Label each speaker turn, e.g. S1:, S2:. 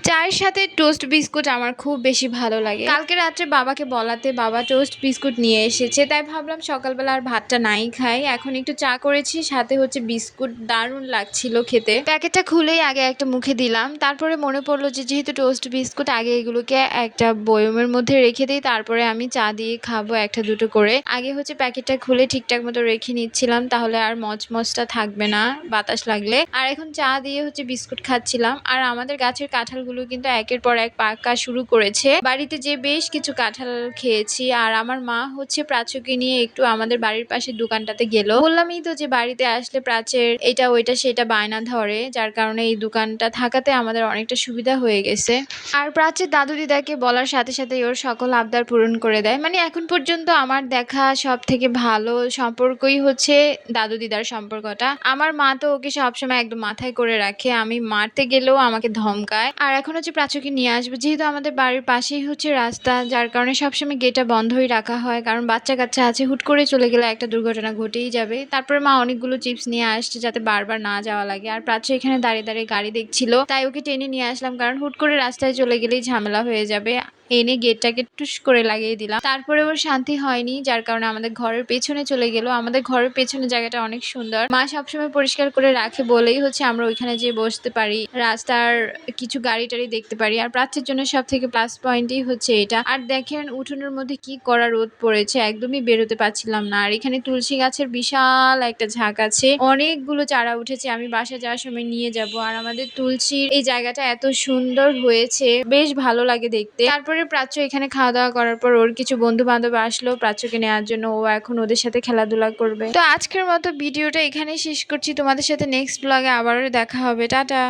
S1: চায়ের সাথে toast biscuit আমার খুব বেশি ভালো লাগে। কালকে রাত্রে বাবাকে বলাতে বাবা টোস্ট বিস্কুট নিয়ে এসেছে, তাই ভাবলাম সকালবেলা আর ভাতটা নাই খাই, এখন একটু চা করেছি, সাথে হচ্ছে বিস্কুট। দারুণ লাগছিল খেতে। প্যাকেটটা খুলেই আগে একটা মুখে দিলাম, তারপরে মনে পড়লো যে যেহেতু টোস্ট বিস্কুট, আগে এগুলোকে একটা বয়মের মধ্যে রেখে দিই, তারপরে আমি চা দিয়ে খাবো একটা দুটো করে। আগে হচ্ছে প্যাকেটটা খুলে ঠিকঠাক মতো রেখে নিচ্ছিলাম, তাহলে আর মচমচটা থাকবে না বাতাস লাগলে। আর এখন চা দিয়ে হচ্ছে বিস্কুট খাচ্ছিলাম। আর আমাদের গাছের কাঁঠালগুলো কিন্তু একের পর এক পাকা শুরু করেছে। বাড়িতে যে বেশ কিছু কাঁঠাল খেয়েছি। আর আমার মা হচ্ছে প্রাচ্যকে নিয়ে একটু আমাদের বাড়ির পাশের দোকানটাতে গেল। বললামই তো যে বাড়িতে আসলে প্রাচ্যের এটা ওইটা সেটা বায়না ধরে, যার কারণে এই দোকানটা থাকাতে আমাদের অনেকটা সুবিধা হয়ে গেছে। আর প্রাচ্যের দাদু দিদাকে বলার সাথে সাথে ওর সকল আবদার পূরণ করে দেয়। মানে এখন পর্যন্ত আমার দেখা সব থেকে ভালো সম্পর্কই হচ্ছে দাদু দিদার সম্পর্কটা। আমার মা তো ওকে সবসময় একদম মাথায় করে রাখে, আমি মারতে গেলেও আমাকে ধমকায়। আর এখন হচ্ছে প্রাচ্যকে নিয়ে আসবো, যেহেতু আমাদের বাড়ির পাশেই হচ্ছে রাস্তা, যার কারণে সবসময় গেটটা বন্ধই রাখা হয়, কারণ বাচ্চা কাচ্চা আছে, হুট করে চলে গেলে একটা দুর্ঘটনা ঘটেই যাবে। তারপরে মা অনেকগুলো চিপস নিয়ে আসছে যাতে বারবার না যাওয়া লাগে। আর প্রাচ্য এখানে দাঁড়িয়ে দাঁড়িয়ে গাড়ি দেখছিল, তাই ওকে টেনে নিয়ে আসলাম, কারণ হুট করে রাস্তায় চলে গেলেই ঝামেলা হয়ে যাবে। এনে গেটটাকে টুস করে লাগিয়ে দিলাম, তারপরে ওর শান্তি হয়নি, যার কারণে আমাদের ঘরের পেছনে চলে গেল। আমাদের ঘরের পেছনে জায়গাটা অনেক সুন্দর, মা সবসময় পরিষ্কার করে রাখে বলেই হচ্ছে আমরা ওইখানে যেয়ে বসতে পারি, রাস্তার কিছু গাড়ি টাড়ি দেখতে পারি। আর প্রাচ্যের জন্য সব থেকে প্লাস পয়েন্টই হচ্ছে এটা। আর দেখেন উঠোনের মধ্যে কি কড়া রোদ পড়েছে, একদমই বেরোতে পারছিলাম না। আর এখানে তুলসী গাছের বিশাল একটা ঝাঁক আছে, অনেকগুলো চারা উঠেছে, আমি বাসা যাওয়ার সময় নিয়ে যাব। আর আমাদের তুলসীর এই জায়গাটা এত সুন্দর হয়েছে, বেশ ভালো লাগে দেখতে। তারপরে প্রাচ্য এখানে খাওয়া দাওয়া করার পর ওর কিছু বন্ধু বান্ধব আসলো প্রাচ্যকে নেওয়ার জন্য, ও এখন ওদের সাথে খেলাধুলা করবে। তো আজকের মতো ভিডিওটা এখানেই শেষ করছি, তোমাদের সাথে নেক্সট ব্লগে আবারও দেখা হবে। টাটা।